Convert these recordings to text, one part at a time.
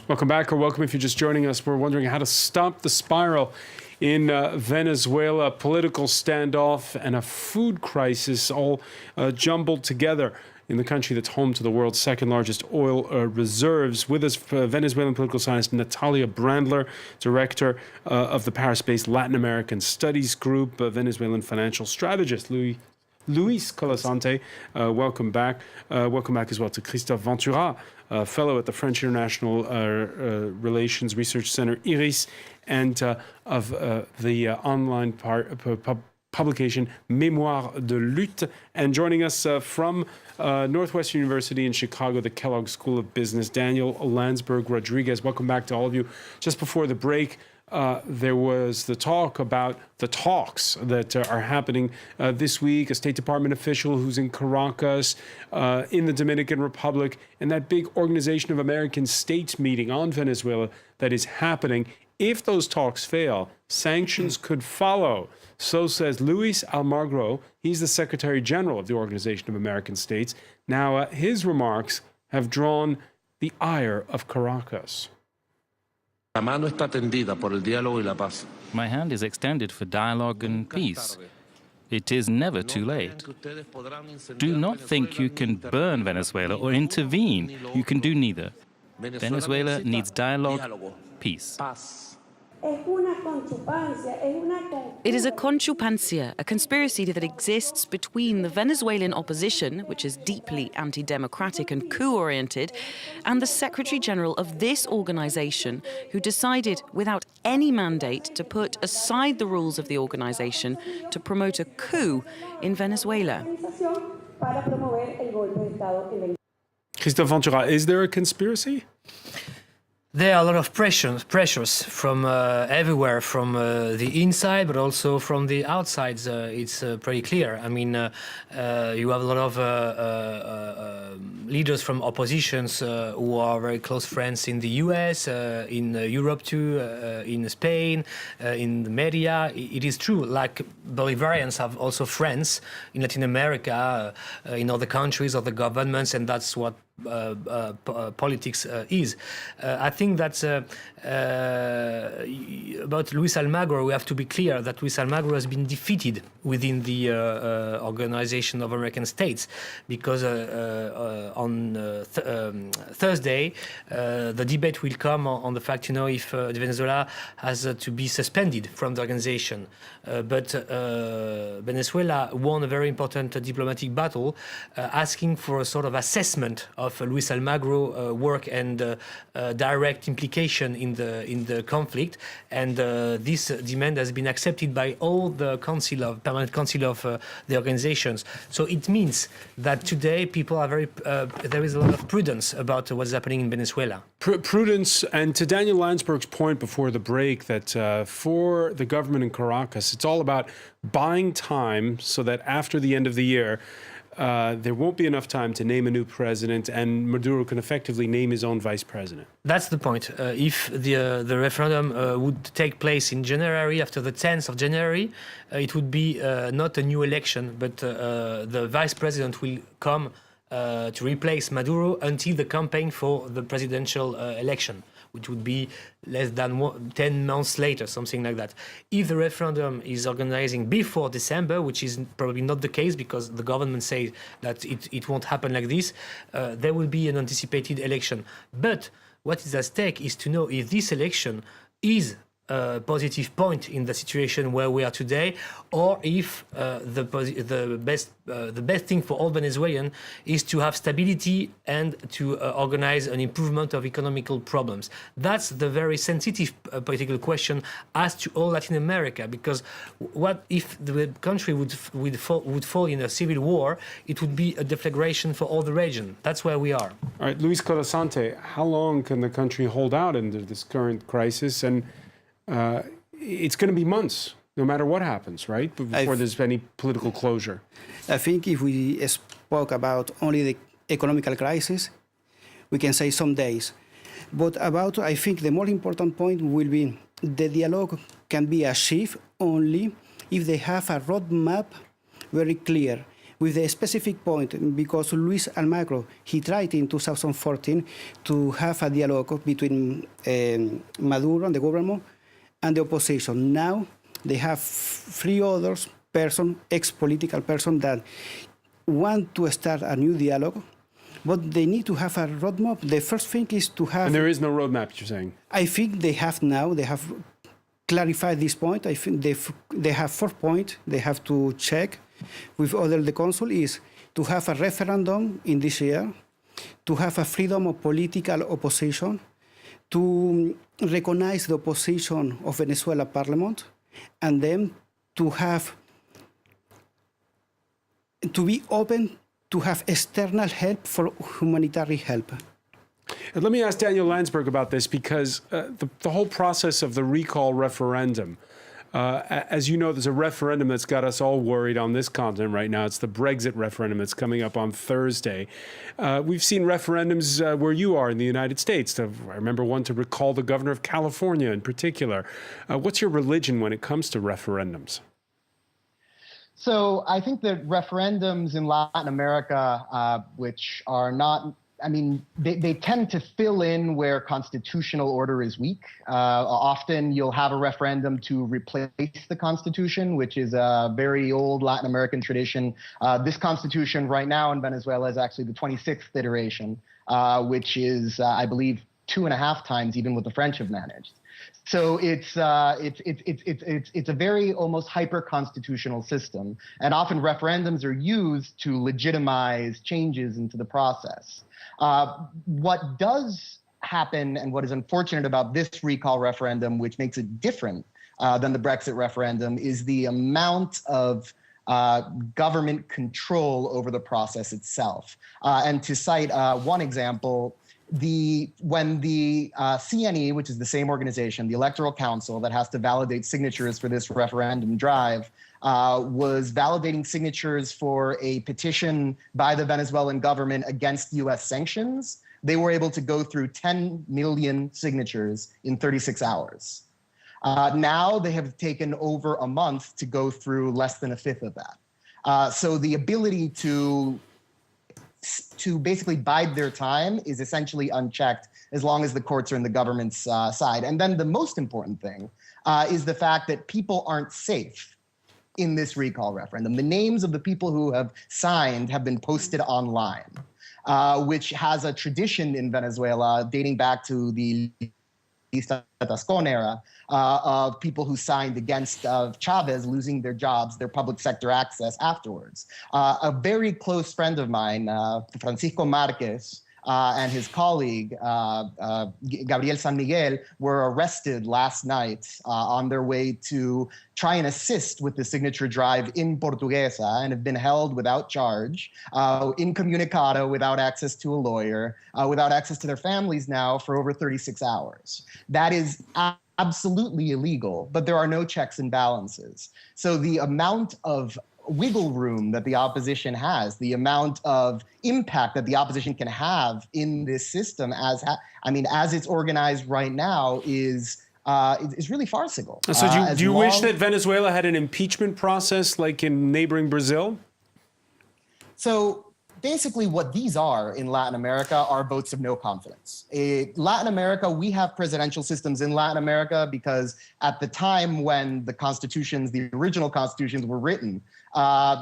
Welcome back, or welcome if you're just joining us. We're wondering how to stop the spiral in Venezuela, political standoff and a food crisis all jumbled together in the country that's home to the world's second largest oil reserves. With us, Venezuelan political scientist Natalia BRANDLER, director of the Paris-based Latin American Studies Group, Venezuelan financial strategist Luis Colasante, welcome back. Welcome back as well to Christophe Ventura, fellow at the French International Relations Research Center, IRIS, and of the online publication Mémoires de Lutte. And joining us from Northwestern University in Chicago, the Kellogg School of Business, Daniel LANSBERG-RODRIGUEZ. Welcome back to all of you. Just before the break, there was the talk about the talks that are happening this week. A State Department official who's in Caracas, in the Dominican Republic, and that big Organization of American States meeting on Venezuela that is happening. If those talks fail, sanctions could follow. So says Luis Almagro. He's the Secretary General of the Organization of American States. Now, his remarks have drawn the ire of Caracas. My hand is extended for dialogue and peace. It is never too late. Do not think you can burn Venezuela or intervene. You can do neither. Venezuela needs dialogue, peace. It is a conchupancia, a conspiracy that exists between the Venezuelan opposition, which is deeply anti-democratic and coup-oriented, and the Secretary General of this organization, who decided without any mandate to put aside the rules of the organization to promote a coup in Venezuela. Christophe Ventura, is there a conspiracy? There are a lot of pressures from everywhere, from the inside, but also from the outside. It's pretty clear. I mean, you have a lot of leaders from oppositions who are very close friends in the US, in Europe too, in Spain, in the media. It is true, like Bolivarians have also friends in Latin America, in other countries, other governments, and that's what politics is. I think that about Luis Almagro, we have to be clear that Luis Almagro has been defeated within the Organization of American States, because on Thursday the debate will come on the fact, if Venezuela has to be suspended from the organization. But Venezuela won a very important diplomatic battle, asking for a sort of assessment of Luis Almagro work and direct implication in the conflict, and this demand has been accepted by all the permanent council of the organizations. So it means that today people are there is a lot of prudence about what's happening in Venezuela. Prudence, and to Daniel Landsberg's point before the break that for the government in Caracas, it's all about buying time so that after the end of the year, there won't be enough time to name a new president, and Maduro can effectively name his own vice president. That's the point. If the referendum would take place in January, after the 10th of January, it would be not a new election, but the vice president will come to replace Maduro until the campaign for the presidential election, which would be less than 10 months later, something like that. If the referendum is organizing before December, which is probably not the case because the government says that it won't happen like this, there will be an anticipated election. But what is at stake is to know if this election is a positive point in the situation where we are today, or if the best thing for all Venezuelans is to have stability and to organize an improvement of economical problems. That's the very sensitive political question asked to all Latin America, because what if the country would fall in a civil war? It would be a deflagration for all the region. That's where we are. All right, Luis Colasante, how long can the country hold out under this current crisis? And it's going to be months, no matter what happens, right? Before there's any political closure. I think if we spoke about only the economical crisis, we can say some days. But I think the more important point will be the dialogue can be achieved only if they have a roadmap very clear with a specific point, because Luis Almagro, he tried in 2014 to have a dialogue between Maduro and the government and the opposition. Now they have three others person, ex-political person that want to start a new dialogue, but they need to have a roadmap. The first thing is to have... And there is no roadmap, you're saying? I think they have now. They have clarified this point. I think they have 4 points they have to check with the Council is to have a referendum in this year, to have a freedom of political opposition, to recognize the opposition of Venezuela Parliament, and then to be open to have external help for humanitarian help. And let me ask Daniel Landsberg about this, because the whole process of the recall referendum, as you know, there's a referendum that's got us all worried on this continent right now. It's the Brexit referendum that's coming up on Thursday. We've seen referendums where you are in the United States. I remember one to recall the governor of California in particular. What's your religion when it comes to referendums? So I think that referendums in Latin America, which are not, I mean, they tend to fill in where constitutional order is weak. Often you'll have a referendum to replace the Constitution, which is a very old Latin American tradition. This Constitution right now in Venezuela is actually the 26th iteration, which is, I believe, 2.5 times even what the French have managed. So it's a very almost hyper-constitutional system, and often referendums are used to legitimize changes into the process. What does happen, and what is unfortunate about this recall referendum, which makes it different than the Brexit referendum, is the amount of government control over the process itself. And to cite one example, when the CNE, which is the same organization, the Electoral Council that has to validate signatures for this referendum drive, was validating signatures for a petition by the Venezuelan government against U.S. sanctions, they were able to go through 10 million signatures in 36 hours. Now they have taken over a month to go through less than 1/5 of that. So the ability to basically bide their time is essentially unchecked as long as the courts are in the government's side. And then the most important thing is the fact that people aren't safe in this recall referendum. The names of the people who have signed have been posted online, which has a tradition in Venezuela dating back to the Tascon era of people who signed against Chavez losing their jobs, their public sector access afterwards. A very close friend of mine, Francisco Marquez, and his colleague, Gabriel San Miguel, were arrested last night on their way to try and assist with the signature drive in Portuguesa, and have been held without charge, incommunicado, without access to a lawyer, without access to their families now for over 36 hours. That is absolutely illegal, but there are no checks and balances. So the amount of wiggle room that the opposition has, the amount of impact that the opposition can have in this system, as it's organized right now, is really farcical. So do you wish that Venezuela had an impeachment process like in neighboring Brazil? So basically what these are in Latin America are votes of no confidence. In Latin America, we have presidential systems in Latin America because at the time when the constitutions, the original constitutions were written,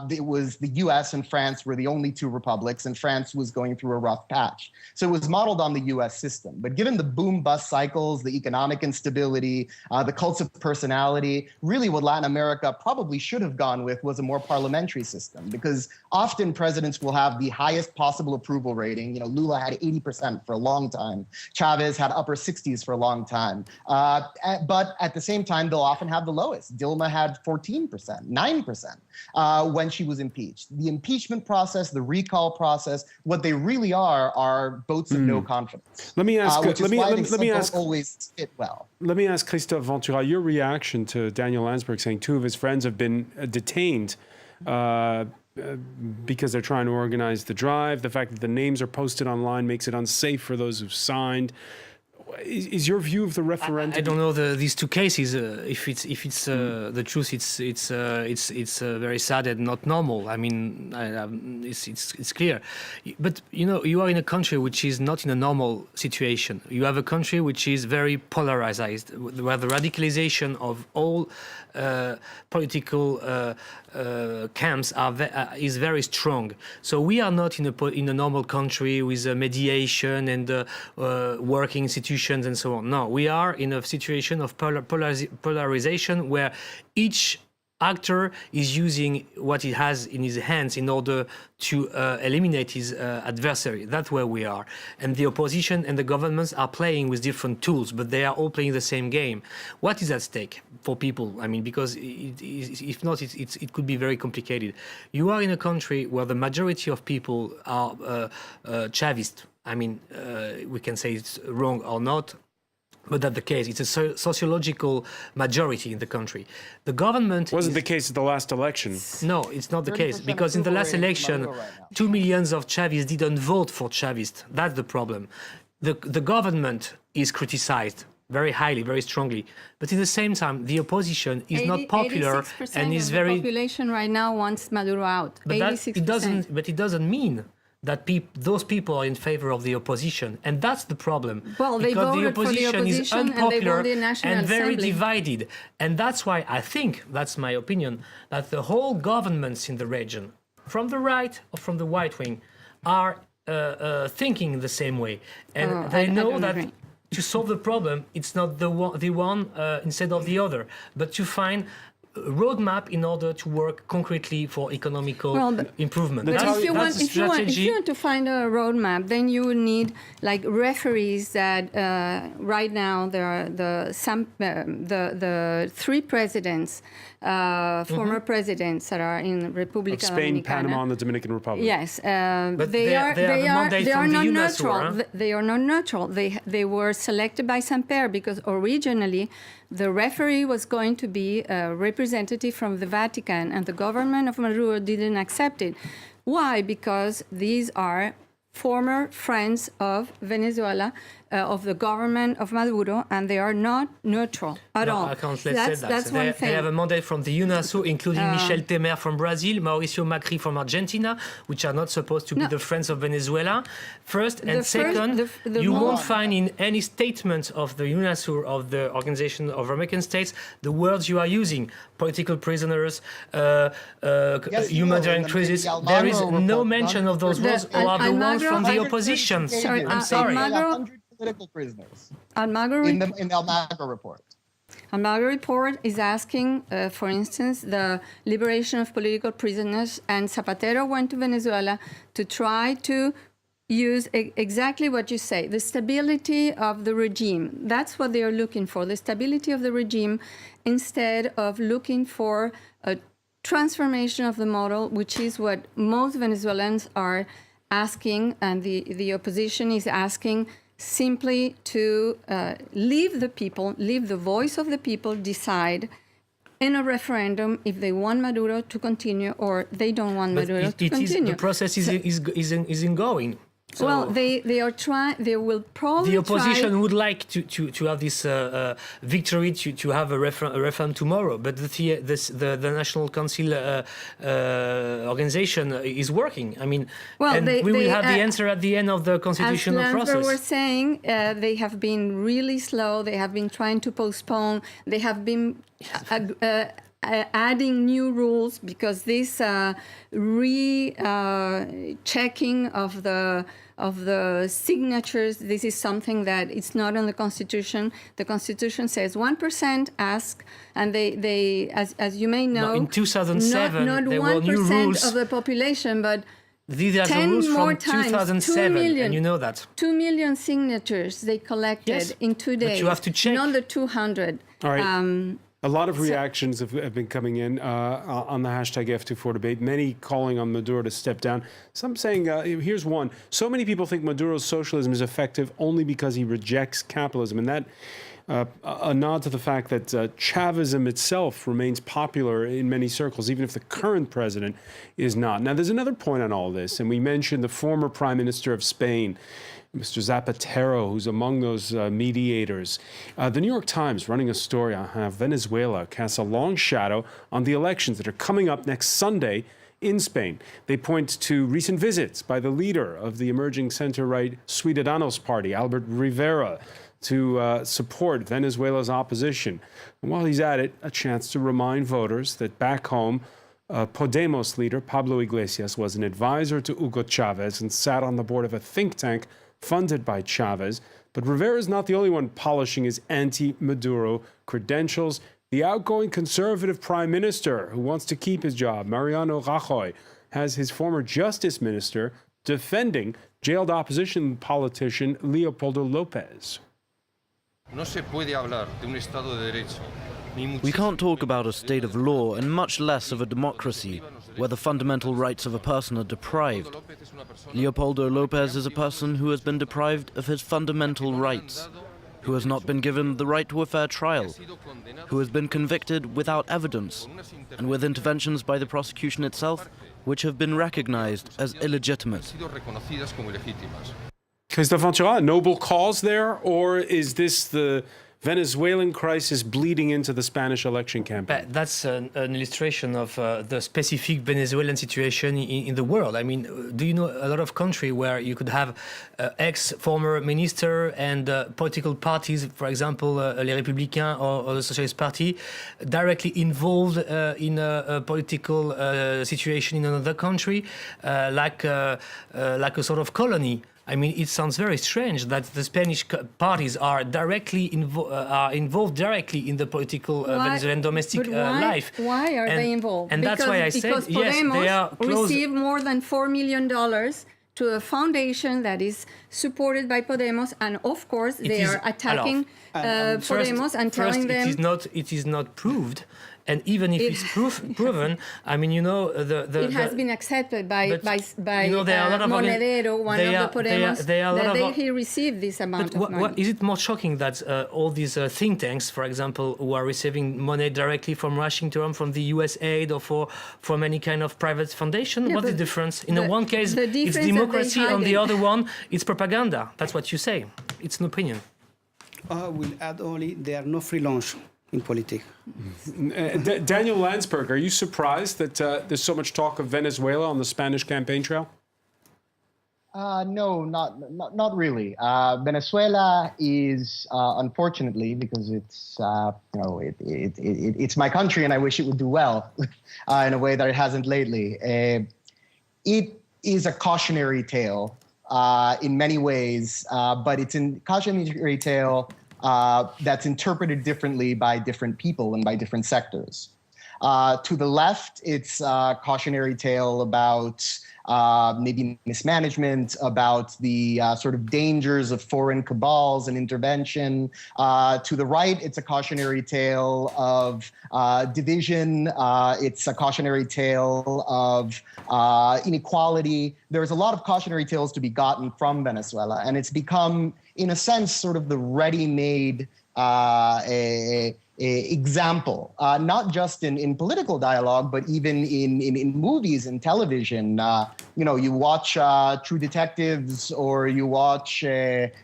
it was the US and France were the only two republics, and France was going through a rough patch. So it was modeled on the US system. But given the boom-bust cycles, the economic instability, the cults of personality, really what Latin America probably should have gone with was a more parliamentary system, because often presidents will have the highest possible approval rating. You know, Lula had 80% for a long time. Chavez had upper 60s for a long time. But at the same time, they'll often have the lowest. Dilma had 14%, 9%. When she was impeached. The impeachment process, the recall process, what they really are votes of no confidence. Let me ask. Which is why they don't always fit well. Let me ask Christophe Ventura your reaction to Daniel Landsberg saying 2 of his friends have been detained because they're trying to organize the drive. The fact that the names are posted online makes it unsafe for those who've signed. is your view of the referendum? I don't know these two cases. If it's the truth, it's very sad and not normal. I mean, it's clear. But you are in a country which is not in a normal situation. You have a country which is very polarized, where the radicalization of all political camps is very strong. So we are not in a normal country with mediation and working institutions and so on. No, we are in a situation of polarization where each actor is using what he has in his hands in order to eliminate his adversary. That's where we are. And the opposition and the governments are playing with different tools, but they are all playing the same game. What is at stake for people? I mean, because if not, it could be very complicated. You are in a country where the majority of people are Chavist. I mean, we can say it's wrong or not, but that's the case. It's a sociological majority in the country. The government wasn't the case at the last election. No, it's not the case, because in the last election, 2 million of Chavists didn't vote for Chavist. That's the problem. The government is criticized very highly, very strongly, but at the same time, the opposition is not popular and is very. The population right now wants Maduro out. But it doesn't mean that those people are in favor of the opposition, and that's the problem. Well, they because voted the opposition for the opposition is unpopular and they won the National and very Assembly. divided, and that's why I think, that's my opinion, that the whole governments in the region, from the right or from the right wing, are thinking the same way, and they know that agree. to solve the problem, it's not the one instead of the other, but to find roadmap in order to work concretely for economical improvement. But if you want to find a roadmap, then you would need like referees that right now there are the three presidents, former presidents that are in Republica of Spain, Dominicana. Panama, and the Dominican Republic. Yes, but they are not UNASUR, neutral. They are not neutral. They were selected by Samper because originally the referee was going to be a representative from the Vatican, and the government of Maduro didn't accept it. Why? Because these are former friends of Venezuela, of the government of Maduro, and they are not neutral at all. I can't say that. That's one thing. They have a mandate from the UNASUR, including Michel Temer from Brazil, Mauricio Macri from Argentina, which are not supposed to be the friends of Venezuela. First, and second, you won't find in any statement of the UNASUR, of the Organization of American States, the words you are using: political prisoners, humanitarian crisis. There is no mention of those words, or are the ones from the opposition. I'm sorry. Political prisoners Almagro in the Almagro report. Almagro report is asking, for instance, the liberation of political prisoners, and Zapatero went to Venezuela to try to use exactly what you say, the stability of the regime. That's what they are looking for, the stability of the regime, instead of looking for a transformation of the model, which is what most Venezuelans are asking, and the opposition is asking, simply to leave the voice of the people decide in a referendum if they want Maduro to continue or they don't want Maduro to continue. The process is ongoing. So well, they are trying. They will probably. The opposition would like to have this victory to have a referendum tomorrow, but the National Council organization is working. I mean, well, we will have the answer at the end of the constitutional process. As were saying, they have been really slow. They have been trying to postpone. They have been adding new rules because this checking of the signatures, this is something that it's not on the Constitution. The Constitution says 1% ask, and they as you may know, in 2007 not there were new 1% rules of the population, but these are 10 the rules more from times, 2007, 2 million, and you know that. 2 million signatures they collected in 2 days. But you have to check. Not the 200. All right. A lot of reactions have been coming in on the hashtag F24 debate, many calling on Maduro to step down. Some saying, here's one, so many people think Maduro's socialism is effective only because he rejects capitalism. And that a nod to the fact that Chavism itself remains popular in many circles, even if the current president is not. Now, there's another point on all this, and we mentioned the former Prime Minister of Spain, Mr. Zapatero, who's among those mediators. The New York Times running a story on how Venezuela casts a long shadow on the elections that are coming up next Sunday in Spain. They point to recent visits by the leader of the emerging center-right Ciudadanos party, Albert Rivera, to support Venezuela's opposition. And while he's at it, a chance to remind voters that back home, Podemos leader Pablo Iglesias was an advisor to Hugo Chavez and sat on the board of a think tank funded by Chavez. But Rivera is not the only one polishing his anti-Maduro credentials. The outgoing conservative prime minister who wants to keep his job, Mariano Rajoy, has his former justice minister defending jailed opposition politician Leopoldo Lopez. We can't talk about a state of law and much less of a democracy where the fundamental rights of a person are deprived. Leopoldo Lopez is a person who has been deprived of his fundamental rights, who has not been given the right to a fair trial, who has been convicted without evidence and with interventions by the prosecution itself which have been recognized as illegitimate. Christophe, VENTURA, a noble cause there, or is this the Venezuelan crisis bleeding into the Spanish election campaign? That's an illustration of the specific Venezuelan situation in the world. I mean, do you know a lot of countries where you could have ex-former minister and political parties, for example, Les Républicains or the Socialist Party, directly involved in a political situation in another country, like a sort of colony? I mean, it sounds very strange that the Spanish parties are involved directly in the political Venezuelan domestic life. Why are they involved? And that's why I said, yes, they are close. Received more than $4 million to a foundation that is supported by Podemos, and of course they are attacking Podemos and telling them it is not proved. And even if it's proven, I mean, you know, it has been accepted by you know, there are a lot of Monedero, one of the Podemos, he received this amount of money. Is it more shocking that all these think tanks, for example, who are receiving money directly from Washington, from the US aid, or from any kind of private foundation? What's the difference? In the one case, it's democracy. On the other one, it's propaganda. That's what you say. It's an opinion. I will add only there are no free lunch in politics. Daniel LANSBERG, are you surprised that there's so much talk of Venezuela on the Spanish campaign trail? No, not really. Venezuela is, unfortunately, because it's it's my country, and I wish it would do well in a way that it hasn't lately. It is a cautionary tale in many ways, but it's a cautionary tale that's interpreted differently by different people and by different sectors. To the left, it's a cautionary tale about maybe mismanagement, about the sort of dangers of foreign cabals and intervention. To the right, it's a cautionary tale of division. It's a cautionary tale of inequality. There's a lot of cautionary tales to be gotten from Venezuela, and it's become, in a sense, sort of the ready-made example, not just in political dialogue, but even in movies and television. You watch True Detectives, or you watch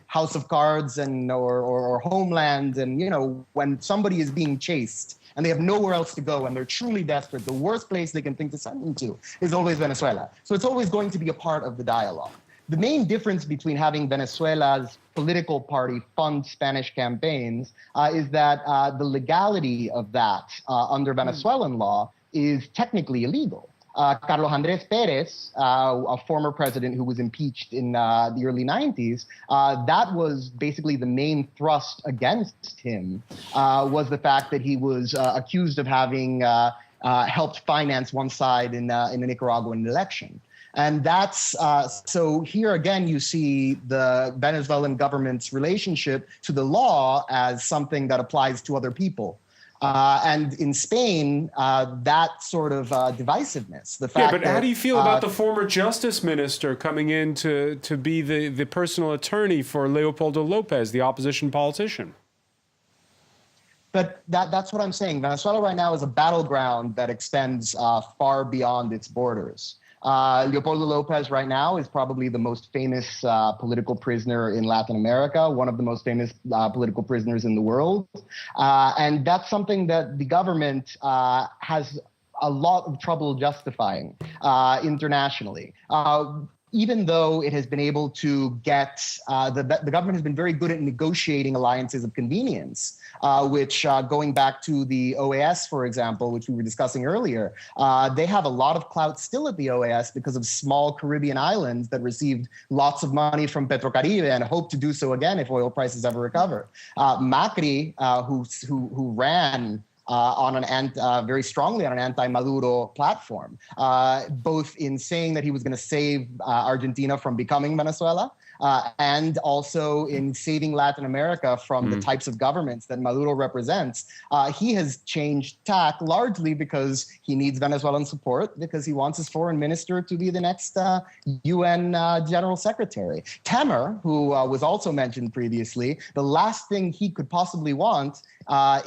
House of Cards or Homeland, and when somebody is being chased and they have nowhere else to go and they're truly desperate, the worst place they can think to send them to is always Venezuela. So it's always going to be a part of the dialogue. The main difference between having Venezuela's political party fund Spanish campaigns is that the legality of that under Venezuelan law is technically illegal. Carlos Andrés Pérez, a former president who was impeached in the early 90s, that was basically the main thrust against him, was the fact that he was accused of having helped finance one side in the Nicaraguan election. And that's, so here again, you see the Venezuelan government's relationship to the law as something that applies to other people. And in Spain, that sort of divisiveness, the fact but how do you feel about the former justice minister coming in to be the personal attorney for Leopoldo Lopez, the opposition politician? But that's what I'm saying. Venezuela right now is a battleground that extends far beyond its borders. Leopoldo Lopez right now is probably the most famous political prisoner in Latin America, one of the most famous political prisoners in the world. And that's something that the government has a lot of trouble justifying internationally. Even though it has been able to get, the government has been very good at negotiating alliances of convenience, which going back to the OAS, for example, which we were discussing earlier, they have a lot of clout still at the OAS because of small Caribbean islands that received lots of money from Petrocaribe and hope to do so again if oil prices ever recover. Macri, who ran very strongly on an anti-Maduro platform, both in saying that he was going to save Argentina from becoming Venezuela, and also in saving Latin America from the types of governments that Maduro represents. He has changed tack largely because he needs Venezuelan support, because he wants his foreign minister to be the next UN General Secretary. Temer, who was also mentioned previously, the last thing he could possibly want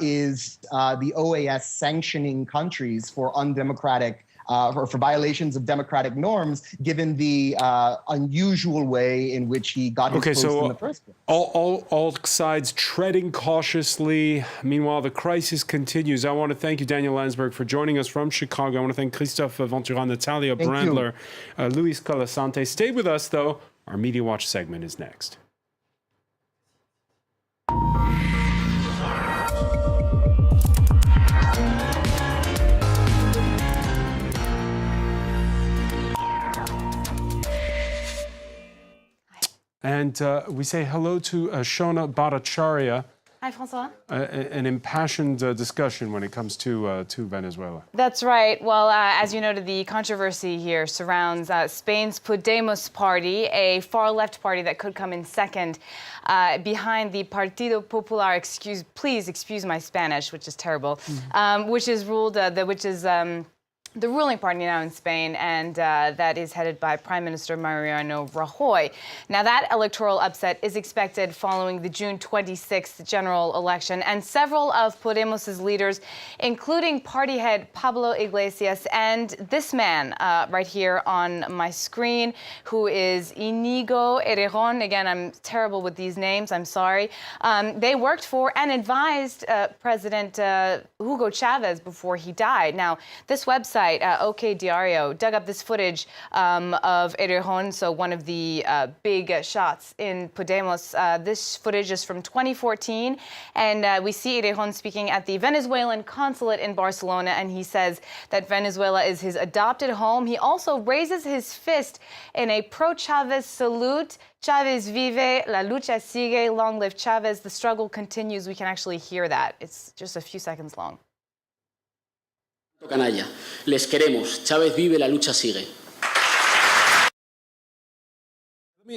is the OAS sanctioning countries for undemocratic or for violations of democratic norms, given the unusual way in which he got his post in the first place. All sides treading cautiously. Meanwhile, the crisis continues. I want to thank you, Daniel Landsberg, for joining us from Chicago. I want to thank Christophe, VENTURA, Natalia, Brandler, Luis Colasante. Stay with us, though. Our Media Watch segment is next. And we say hello to Shona Bhattacharya. Hi, François. An impassioned discussion when it comes to Venezuela. That's right. Well, as you noted, the controversy here surrounds Spain's Podemos party, a far-left party that could come in second behind the Partido Popular, please excuse my Spanish, which is terrible, which is ruled, the ruling party now in Spain, and that is headed by Prime Minister Mariano Rajoy. Now, that electoral upset is expected following the June 26th general election, and several of Podemos's leaders, including party head Pablo Iglesias and this man right here on my screen, who is Íñigo Errejón. Again, I'm terrible with these names, I'm sorry. They worked for and advised President Hugo Chavez before he died. Now, this website, OK Diario, dug up this footage of Errejón, so one of the big shots in Podemos. This footage is from 2014, and we see Errejón speaking at the Venezuelan consulate in Barcelona, and he says that Venezuela is his adopted home. He also raises his fist in a pro-Chavez salute. Chavez vive, la lucha sigue, long live Chavez. The struggle continues. We can actually hear that. It's just a few seconds long. Canalla, les queremos. Chávez vive, la lucha sigue.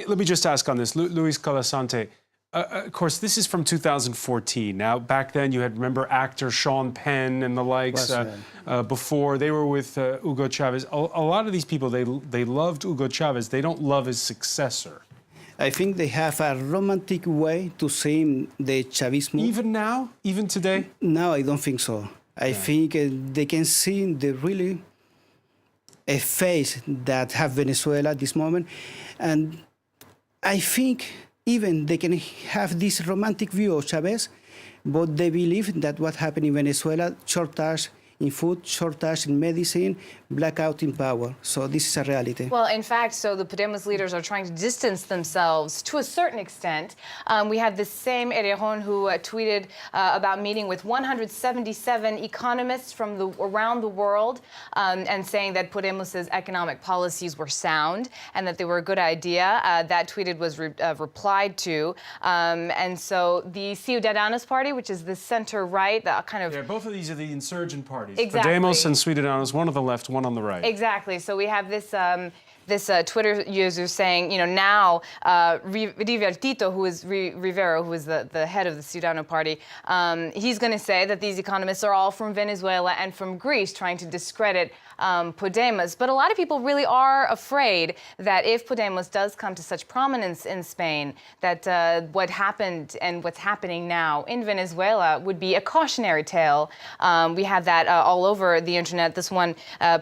Let me just ask on this, Luis Colasante. Of course, this is from 2014. Now, back then, you had, remember, actor Sean Penn and the likes. Before they were with Hugo Chavez. A lot of these people, they loved Hugo Chavez. They don't love his successor. I think they have a romantic way to see the Chavismo. Even now, even today. No, I don't think so. I think they can see the really a face that have Venezuela at this moment. And I think even they can have this romantic view of Chavez, but they believe that what happened in Venezuela, shortage in food, shortage in medicine, blackout in power. So this is a reality. Well, in fact, so the Podemos leaders are trying to distance themselves to a certain extent. We had this same Errejón who tweeted about meeting with 177 economists from around the world and saying that Podemos's economic policies were sound and that they were a good idea. That tweeted was replied to. And so the Ciudadanos party, which is the center-right, the kind of... Yeah, both of these are the insurgent parties. Exactly. Podemos and Ciudadanos, one on the left, one on the right. Exactly. So we have this this Twitter user saying, you know, now Rivertito, who is Rivero, who is the head of the Ciudadano party, he's going to say that these economists are all from Venezuela and from Greece, trying to discredit Podemos. But a lot of people really are afraid that if Podemos does come to such prominence in Spain, that what happened and what's happening now in Venezuela would be a cautionary tale. We have that all over the internet. This one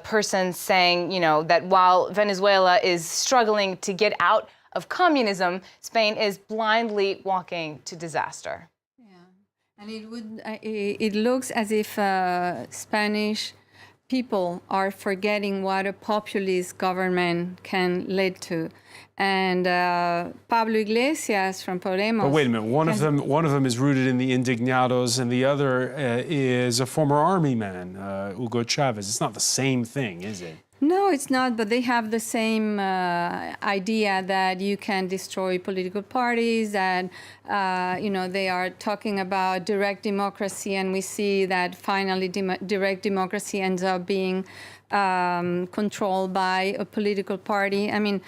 person saying, you know, that while Venezuela is struggling to get out of communism, Spain is blindly walking to disaster. And it looks as if Spanish people are forgetting what a populist government can lead to. And Pablo Iglesias from Podemos. But wait a minute, one of them is rooted in the indignados, and the other is a former army man, Hugo Chavez. It's not the same thing, is it? No, it's not, but they have the same idea that you can destroy political parties, that, you know, they are talking about direct democracy, and we see that finally direct democracy ends up being controlled by a political party. I mean,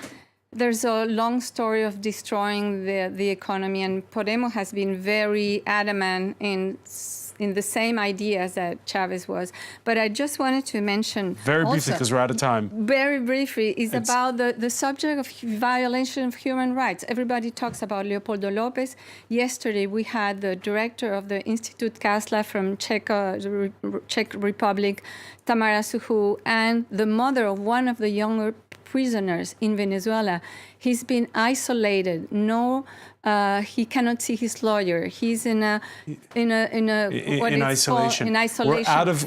there's a long story of destroying the economy, and Podemos has been very adamant in the same ideas that Chavez was. But I just wanted to mention very briefly, because we're out of time. Very briefly, is about the subject of violation of human rights. Everybody talks about Leopoldo López. Yesterday, we had the director of the Institute Kasla from Czech Republic, Tamara Suhu, and the mother of one of the younger prisoners in Venezuela. He's been isolated. He cannot see his lawyer. He's in isolation.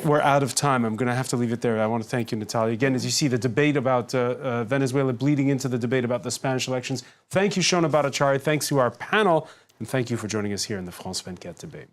We're out of time. I'm going to have to leave it there. I want to thank you, Natalia. Again, as you see, the debate about Venezuela bleeding into the debate about the Spanish elections. Thank you, Shona Bhattacharya. Thanks to our panel, and thank you for joining us here in the France 24 debate.